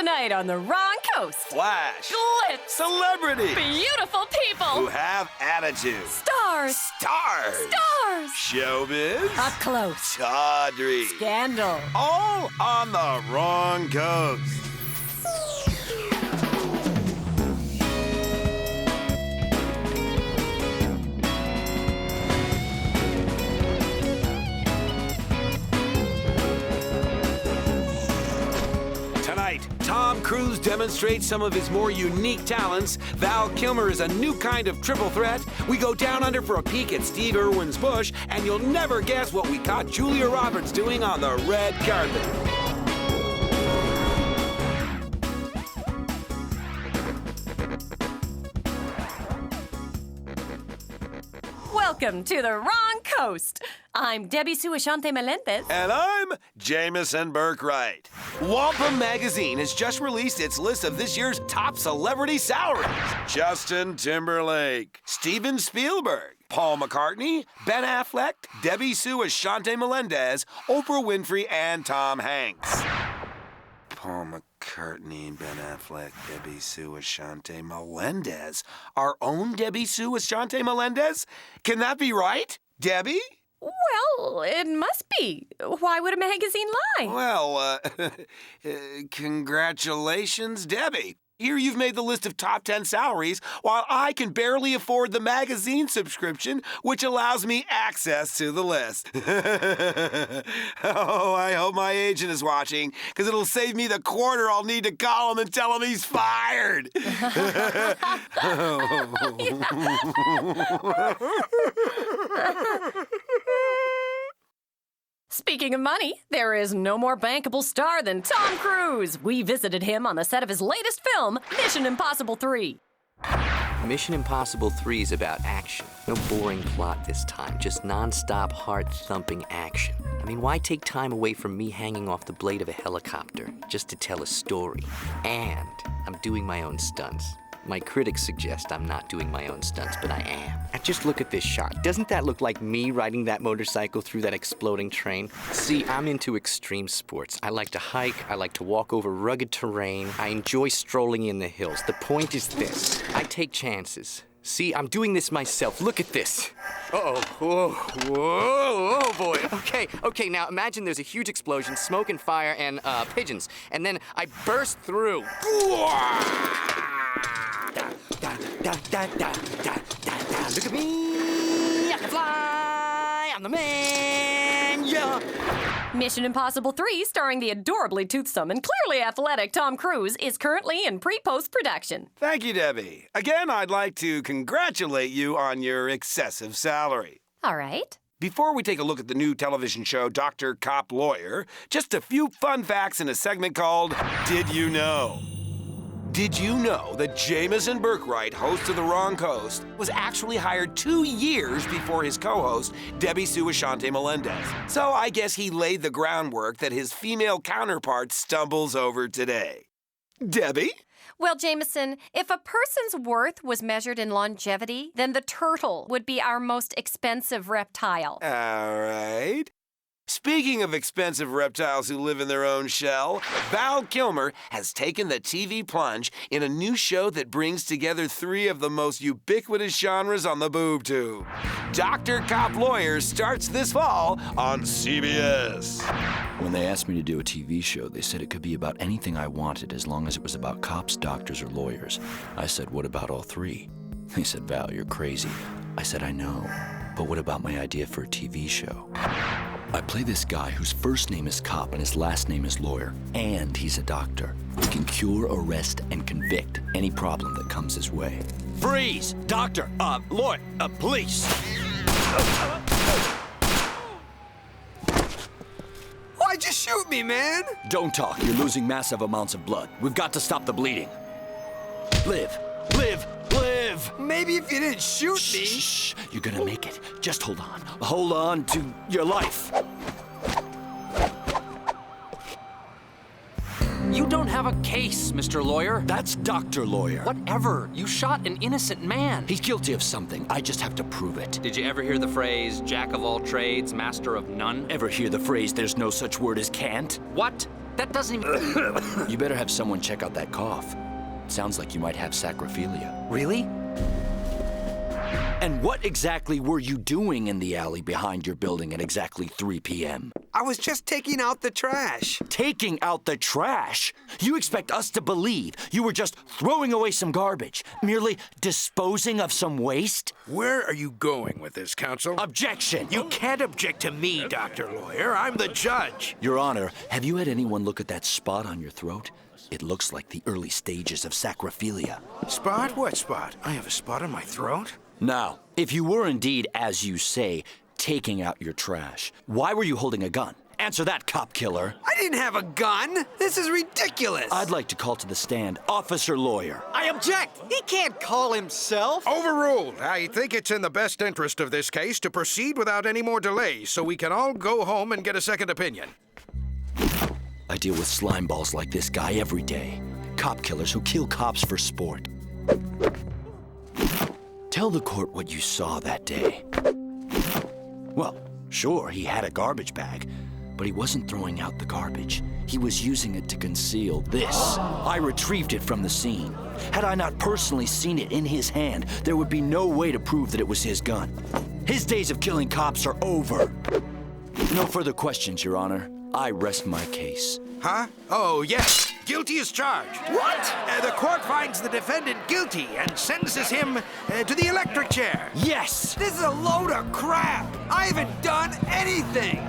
Tonight on the Wrong Coast. Flash. Glitz. Celebrity. Beautiful people. Who have attitude. Stars. Stars. Stars. Showbiz. Up close. Tawdry. Scandal. All on the Wrong Coast. Tonight, Tom Cruise demonstrates some of his more unique talents. Val Kilmer is a new kind of triple threat. We go down under for a peek at Steve Irwin's bush, and you'll never guess what we caught Julia Roberts doing on the red carpet. Welcome to the Wrong Coast. I'm Debbie Sue Ashante Melendez. And I'm Jameson Burkwright. Wampum Magazine has just released its list of this year's top celebrity salaries. Justin Timberlake, Steven Spielberg, Paul McCartney, Ben Affleck, Debbie Sue Ashante Melendez, Oprah Winfrey, and Tom Hanks. Paul McCartney, Ben Affleck, Debbie Sue Ashante Melendez. Our own Debbie Sue Ashante Melendez? Can that be right, Debbie? Well, it must be. Why would a magazine lie? Well, congratulations, Debbie. Here you've made the list of top 10 salaries, while I can barely afford the magazine subscription, which allows me access to the list. Oh, I hope my agent is watching, because it'll save me the quarter I'll need to call him and tell him he's fired. Speaking of money, there is no more bankable star than Tom Cruise. We visited him on the set of his latest film, Mission Impossible 3. Mission Impossible 3 is about action. No boring plot this time, just non-stop, heart-thumping action. I mean, why take time away from me hanging off the blade of a helicopter just to tell a story? And I'm doing my own stunts. My critics suggest I'm not doing my own stunts, but I am. And just look at this shot. Doesn't that look like me riding that motorcycle through that exploding train? See, I'm into extreme sports. I like to hike, I like to walk over rugged terrain, I enjoy strolling in the hills. The point is this, I take chances. See, I'm doing this myself. Look at this. Uh-oh. Whoa, whoa, oh boy. Okay, now imagine there's a huge explosion, smoke and fire and pigeons. And then I burst through. Look at me, I can fly, I'm the man, yeah. Mission Impossible 3, starring the adorably toothsome and clearly athletic Tom Cruise, is currently in pre-post production. Thank you, Debbie. Again, I'd like to congratulate you on your excessive salary. All right. Before we take a look at the new television show Dr. Cop Lawyer, just a few fun facts in a segment called Did You Know? Did you know that Jameson Burkwright, host of The Wrong Coast, was actually hired 2 years before his co-host, Debbie Sue Ashante Melendez? So I guess he laid the groundwork that his female counterpart stumbles over today. Debbie? Well, Jameson, if a person's worth was measured in longevity, then the turtle would be our most expensive reptile. All right. Speaking of expensive reptiles who live in their own shell, Val Kilmer has taken the TV plunge in a new show that brings together 3 of the most ubiquitous genres on the boob tube. Dr. Cop Lawyer starts this fall on CBS. When they asked me to do a TV show, they said it could be about anything I wanted as long as it was about cops, doctors, or lawyers. I said, what about all 3? They said, Val, you're crazy. I said, I know, but what about my idea for a TV show? I play this guy whose first name is cop and his last name is lawyer, and he's a doctor. He can cure, arrest, and convict any problem that comes his way. Freeze! Doctor, lawyer, police! Why'd you shoot me, man? Don't talk, you're losing massive amounts of blood. We've got to stop the bleeding. Live, live, live! Maybe if you didn't shoot me. Shh, you're gonna make it. Just hold on. Hold on to your life. You don't have a case, Mr. Lawyer. That's Dr. Lawyer. Whatever. You shot an innocent man. He's guilty of something. I just have to prove it. Did you ever hear the phrase, jack of all trades, master of none? Ever hear the phrase, there's no such word as can't? What? That doesn't even... You better have someone check out that cough. Sounds like you might have sacrophilia. Really? And what exactly were you doing in the alley behind your building at exactly 3 p.m.? I was just taking out the trash. Taking out the trash? You expect us to believe you were just throwing away some garbage, merely disposing of some waste? Where are you going with this, counsel? Objection! You can't object to me, Dr. Lawyer. I'm the judge. Your Honor, have you had anyone look at that spot on your throat? It looks like the early stages of sacrophilia. Spot? What spot? I have a spot on my throat? Now, if you were indeed, as you say, taking out your trash, why were you holding a gun? Answer that, cop killer. I didn't have a gun. This is ridiculous. I'd like to call to the stand Officer Lawyer. I object! He can't call himself! Overruled. I think it's in the best interest of this case to proceed without any more delay so we can all go home and get a second opinion. I deal with slime balls like this guy every day. Cop killers who kill cops for sport. Tell the court what you saw that day. Well, sure, he had a garbage bag, but he wasn't throwing out the garbage. He was using it to conceal this. I retrieved it from the scene. Had I not personally seen it in his hand, there would be no way to prove that it was his gun. His days of killing cops are over. No further questions, Your Honor. I rest my case. Huh? Oh, yes. Guilty as charged. What? The court finds the defendant guilty and sentences him to the electric chair. Yes! This is a load of crap. I haven't done anything.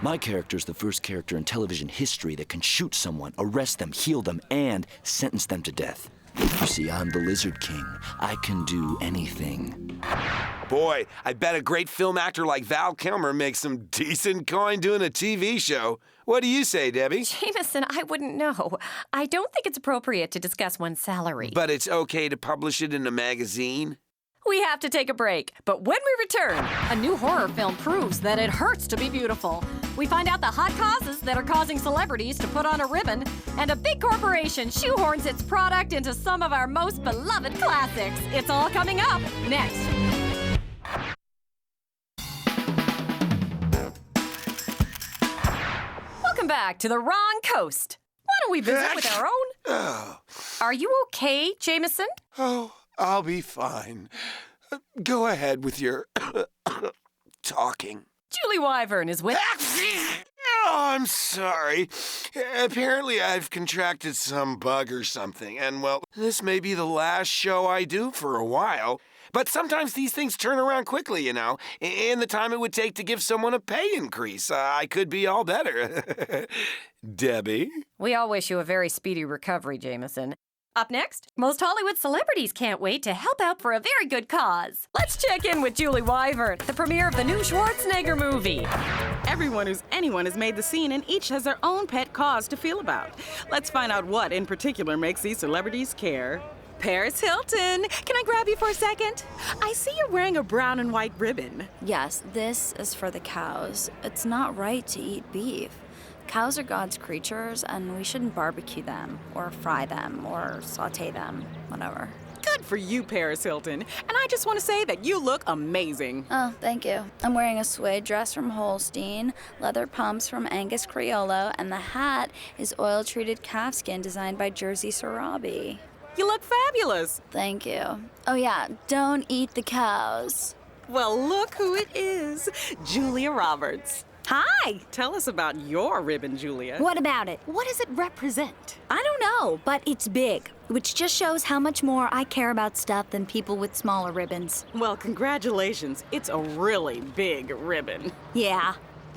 My character's the first character in television history that can shoot someone, arrest them, heal them, and sentence them to death. You see, I'm the Lizard King. I can do anything. Boy, I bet a great film actor like Val Kilmer makes some decent coin doing a TV show. What do you say, Debbie? Jameson, I wouldn't know. I don't think it's appropriate to discuss one's salary. But it's okay to publish it in a magazine? We have to take a break, but when we return, a new horror film proves that it hurts to be beautiful. We find out the hot causes that are causing celebrities to put on a ribbon, and a big corporation shoehorns its product into some of our most beloved classics. It's all coming up next. Welcome back to the wrong coast. Why don't we visit with our own? Are you okay, Jameson? Oh, I'll be fine. Go ahead with your talking. Julie Wyvern is with... Oh, I'm sorry. Apparently I've contracted some bug or something, and well, this may be the last show I do for a while. But sometimes these things turn around quickly, you know. In the time it would take to give someone a pay increase, I could be all better. Debbie? We all wish you a very speedy recovery, Jameson. Up next, most Hollywood celebrities can't wait to help out for a very good cause. Let's check in with Julie Wyvern, the premiere of the new Schwarzenegger movie. Everyone who's anyone has made the scene, and each has their own pet cause to feel about. Let's find out what in particular makes these celebrities care. Paris Hilton, can I grab you for a second? I see you're wearing a brown and white ribbon. Yes, this is for the cows. It's not right to eat beef. Cows are God's creatures, and we shouldn't barbecue them, or fry them, or saute them, whatever. Good for you, Paris Hilton. And I just want to say that you look amazing. Oh, thank you. I'm wearing a suede dress from Holstein, leather pumps from Angus Criollo, and the hat is oil-treated calfskin designed by Jersey Sarabi. You look fabulous. Thank you. Oh yeah, don't eat the cows. Well, look who it is. Julia Roberts. Hi! Tell us about your ribbon, Julia. What about it? What does it represent? I don't know, but it's big, which just shows how much more I care about stuff than people with smaller ribbons. Well, congratulations. It's a really big ribbon. Yeah.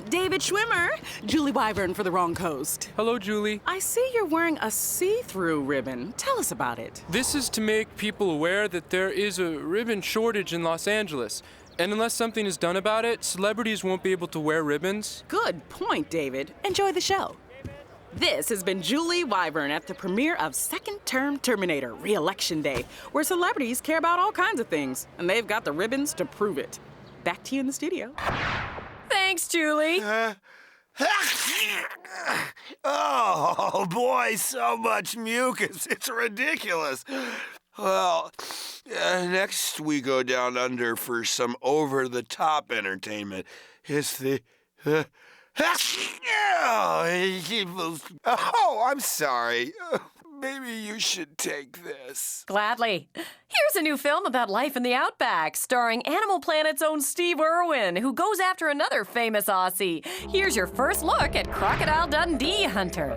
David Schwimmer, Julie Wyvern for the Wrong Coast. Hello, Julie. I see you're wearing a see-through ribbon. Tell us about it. This is to make people aware that there is a ribbon shortage in Los Angeles. And unless something is done about it, celebrities won't be able to wear ribbons. Good point, David. Enjoy the show. This has been Julie Wyvern at the premiere of Second Term Terminator, Re-Election Day, where celebrities care about all kinds of things, and they've got the ribbons to prove it. Back to you in the studio. Thanks, Julie. Oh, boy, so much mucus. It's ridiculous. Well, next we go down under for some over-the-top entertainment. It's the Oh, I'm sorry. Maybe you should take this. Gladly. Here's a new film about life in the outback, starring Animal Planet's own Steve Irwin, who goes after another famous Aussie. Here's your first look at Crocodile Dundee, Hunter.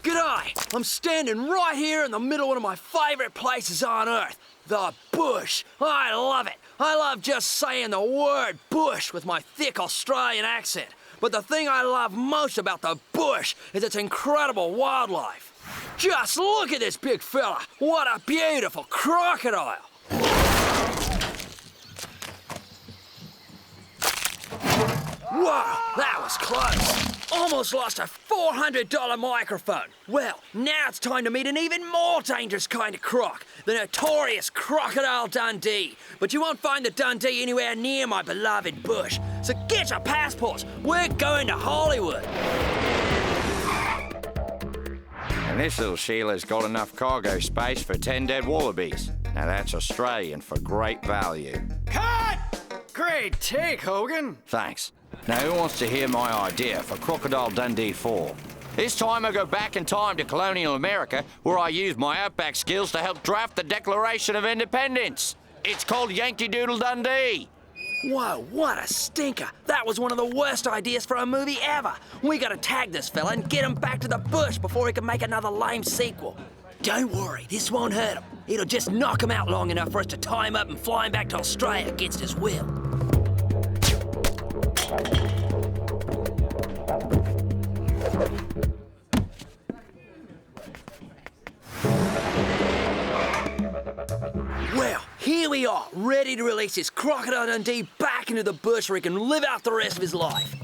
G'day! I'm standing right here in the middle of one of my favourite places on Earth, the bush. I love it. I love just saying the word bush with my thick Australian accent. But the thing I love most about the bush is its incredible wildlife. Just look at this big fella. What a beautiful crocodile. Whoa, that was close. Almost lost a $400 microphone. Well, now it's time to meet an even more dangerous kind of croc, the notorious Crocodile Dundee. But you won't find the Dundee anywhere near my beloved bush. So get your passports. We're going to Hollywood. And this little Sheila's got enough cargo space for 10 dead wallabies. Now that's Australian for great value. Cut! Great take, Hogan. Thanks. Now who wants to hear my idea for Crocodile Dundee 4? This time I go back in time to colonial America, where I used my outback skills to help draft the Declaration of Independence. It's called Yankee Doodle Dundee. Whoa, what a stinker. That was one of the worst ideas for a movie ever. We gotta tag this fella and get him back to the bush before he can make another lame sequel. Don't worry, this won't hurt him. It'll just knock him out long enough for us to tie him up and fly him back to Australia against his will. Well, here we are, ready to release this Crocodile Dundee back into the bush where he can live out the rest of his life.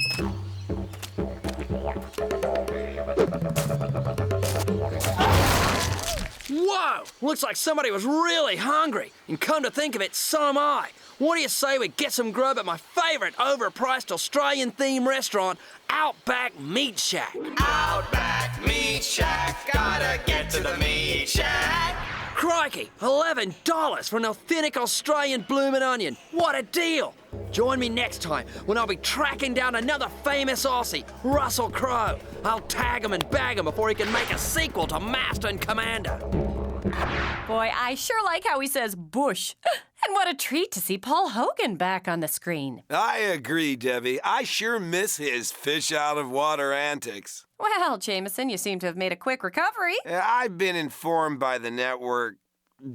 Whoa! Looks like somebody was really hungry. And come to think of it, so am I. What do you say we get some grub at my favourite overpriced Australian-themed restaurant, Outback Meat Shack? Outback Meat Shack, gotta get to the meat shack. Crikey, $11 for an authentic Australian bloomin' onion. What a deal! Join me next time when I'll be tracking down another famous Aussie, Russell Crowe. I'll tag him and bag him before he can make a sequel to Master and Commander. Boy, I sure like how he says bush. And what a treat to see Paul Hogan back on the screen. I agree, Debbie. I sure miss his fish-out-of-water antics. Well, Jameson, you seem to have made a quick recovery. I've been informed by the network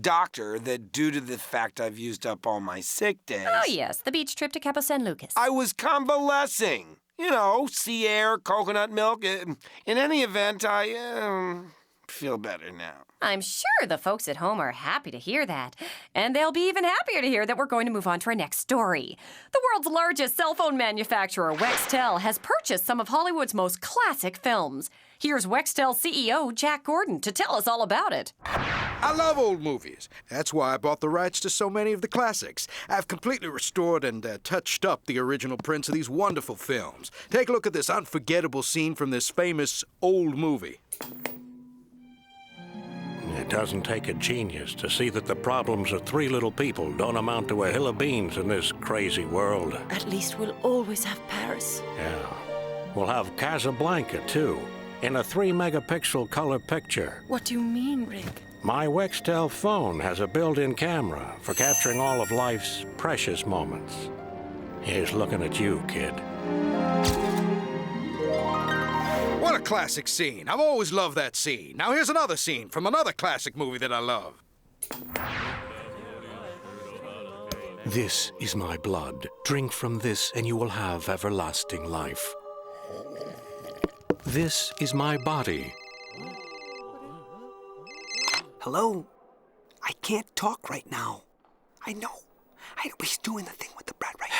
doctor that due to the fact I've used up all my sick days... Oh, yes, the beach trip to Cabo San Lucas. I was convalescing. You know, sea air, coconut milk. In any event, I feel better now. I'm sure the folks at home are happy to hear that. And they'll be even happier to hear that we're going to move on to our next story. The world's largest cell phone manufacturer, Wextel, has purchased some of Hollywood's most classic films. Here's Wextel CEO Jack Gordon to tell us all about it. I love old movies. That's why I bought the rights to so many of the classics. I've completely restored and touched up the original prints of these wonderful films. Take a look at this unforgettable scene from this famous old movie. It doesn't take a genius to see that the problems of three little people don't amount to a hill of beans in this crazy world. At least we'll always have Paris. Yeah. We'll have Casablanca, too, in a 3-megapixel color picture. What do you mean, Rick? My Wextel phone has a built-in camera for capturing all of life's precious moments. Here's looking at you, kid. What a classic scene. I've always loved that scene. Now here's another scene from another classic movie that I love. This is my blood. Drink from this and you will have everlasting life. This is my body. Hello? I can't talk right now. I know. He's doing the thing with the bread right now.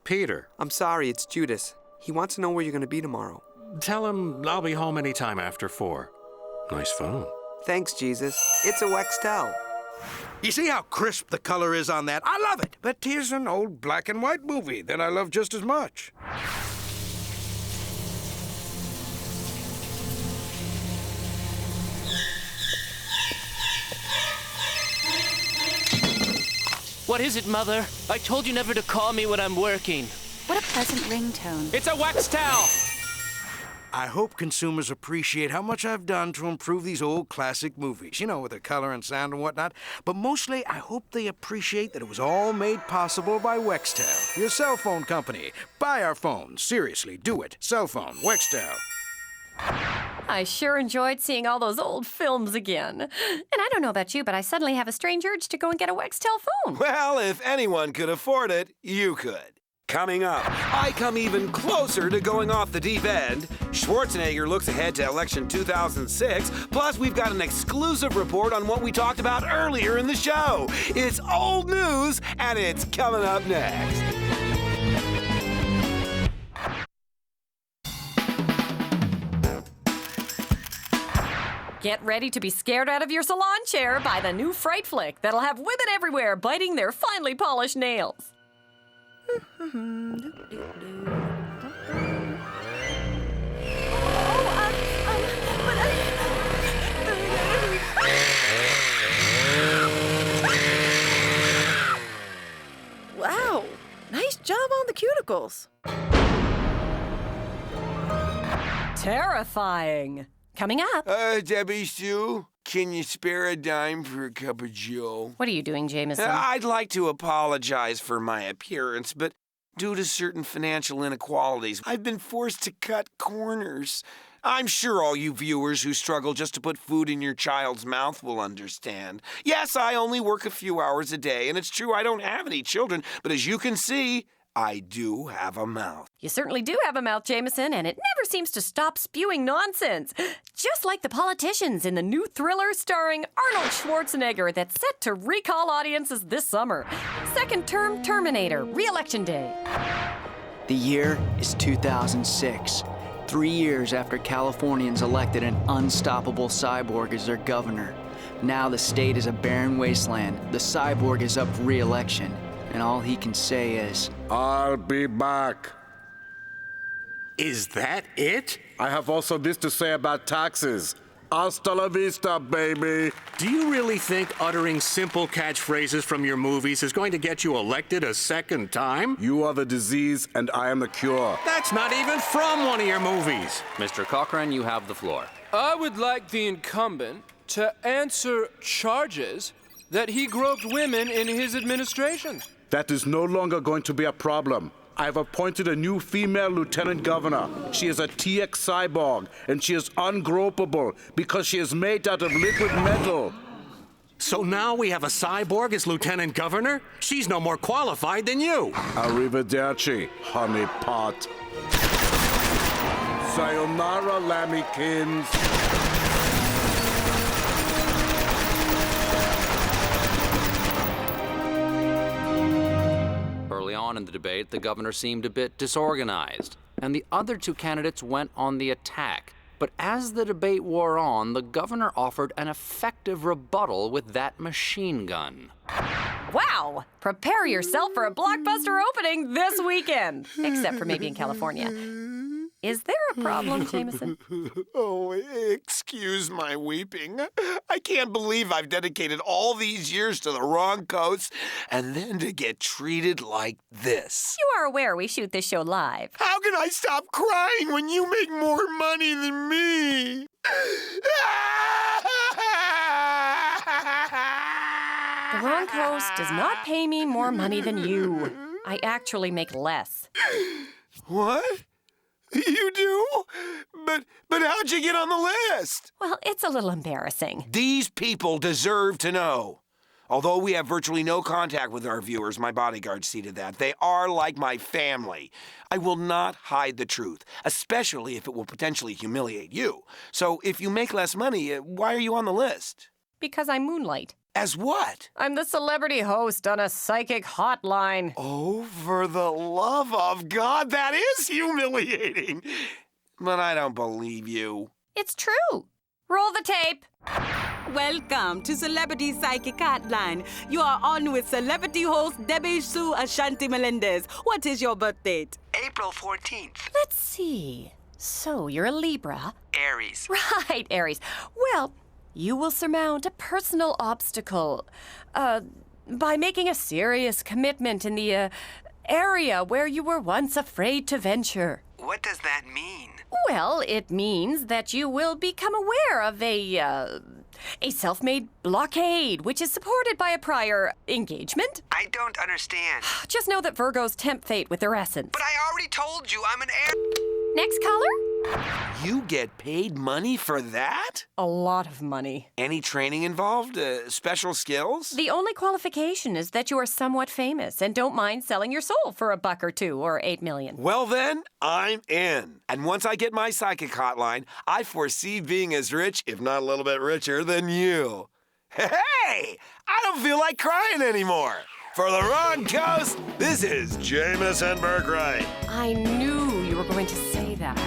Peter. I'm sorry, it's Judas. He wants to know where you're going to be tomorrow. Tell him I'll be home anytime after 4. Nice phone. Thanks, Jesus. It's a Wextel. You see how crisp the color is on that? I love it. But here's an old black and white movie that I love just as much. What is it, Mother? I told you never to call me when I'm working. What a pleasant ringtone. It's a wax towel! I hope consumers appreciate how much I've done to improve these old classic movies, you know, with the color and sound and whatnot. But mostly, I hope they appreciate that it was all made possible by Wextel, your cell phone company. Buy our phones. Seriously, do it. Cell phone, Wextel. I sure enjoyed seeing all those old films again. And I don't know about you, but I suddenly have a strange urge to go and get a Wextel phone. Well, if anyone could afford it, you could. Coming up, I come even closer to going off the deep end. Schwarzenegger looks ahead to election 2006. Plus, we've got an exclusive report on what we talked about earlier in the show. It's old news, and it's coming up next. Get ready to be scared out of your salon chair by the new Fright Flick that'll have women everywhere biting their finely polished nails. Wow, nice job on the cuticles. Terrifying. Coming up. Debbie Sue, can you spare a dime for a cup of Joe? What are you doing, Jameson? I'd like to apologize for my appearance, but due to certain financial inequalities, I've been forced to cut corners. I'm sure all you viewers who struggle just to put food in your child's mouth will understand. Yes, I only work a few hours a day, and it's true I don't have any children, but as you can see, I do have a mouth. You certainly do have a mouth, Jameson, and it never seems to stop spewing nonsense. Just like the politicians in the new thriller starring Arnold Schwarzenegger that's set to recall audiences this summer. Second-term Terminator, re-election day. The year is 2006. 3 years after Californians elected an unstoppable cyborg as their governor. Now the state is a barren wasteland. The cyborg is up for re-election. And all he can say is, I'll be back. Is that it? I have also this to say about taxes. Hasta la vista, baby. Do you really think uttering simple catchphrases from your movies is going to get you elected a second time? You are the disease, and I am the cure. That's not even from one of your movies. Mr. Cochran, you have the floor. I would like the incumbent to answer charges that he groped women in his administration. That is no longer going to be a problem. I've appointed a new female lieutenant governor. She is a TX cyborg, and she is ungropable because she is made out of liquid metal. So now we have a cyborg as lieutenant governor? She's no more qualified than you. Arrivederci, honey pot. Sayonara, lammykins. Early on in the debate, the governor seemed a bit disorganized, and the other two candidates went on the attack. But as the debate wore on, the governor offered an effective rebuttal with that machine gun. Wow! Prepare yourself for a blockbuster opening this weekend. Except for maybe in California. Is there a problem, Jameson? Oh, excuse my weeping. I can't believe I've dedicated all these years to the wrong coast and then to get treated like this. You are aware we shoot this show live. How can I stop crying when you make more money than me? The wrong coast does not pay me more money than you. I actually make less. What? You do? But how'd you get on the list? Well, it's a little embarrassing. These people deserve to know. Although we have virtually no contact with our viewers, my bodyguards see to that. They are like my family. I will not hide the truth, especially if it will potentially humiliate you. So if you make less money, why are you on the list? Because I moonlight. As what? I'm the celebrity host on a psychic hotline. Oh, for the love of God, that is humiliating. But I don't believe you. It's true. Roll the tape. Welcome to Celebrity Psychic Hotline. You are on with celebrity host Debbie Sue Ashanti Melendez. What is your birth date? April 14th. Let's see. So, you're a Libra. Aries. Right, Aries. Well, you will surmount a personal obstacle by making a serious commitment in the area where you were once afraid to venture. What does that mean? Well, it means that you will become aware of a self-made blockade, which is supported by a prior engagement. I don't understand. Just know that Virgos tempt fate with their essence. But I already told you I'm an air... Next caller? You get paid money for that? A lot of money. Any training involved? Special skills? The only qualification is that you are somewhat famous and don't mind selling your soul for $1 or $2 or $8 million. Well then, I'm in. And once I get my psychic hotline, I foresee being as rich, if not a little bit richer, than you. Hey! I don't feel like crying anymore. For the Wrong Coast, this is Jameson Burke Wright. I knew you were going to say that.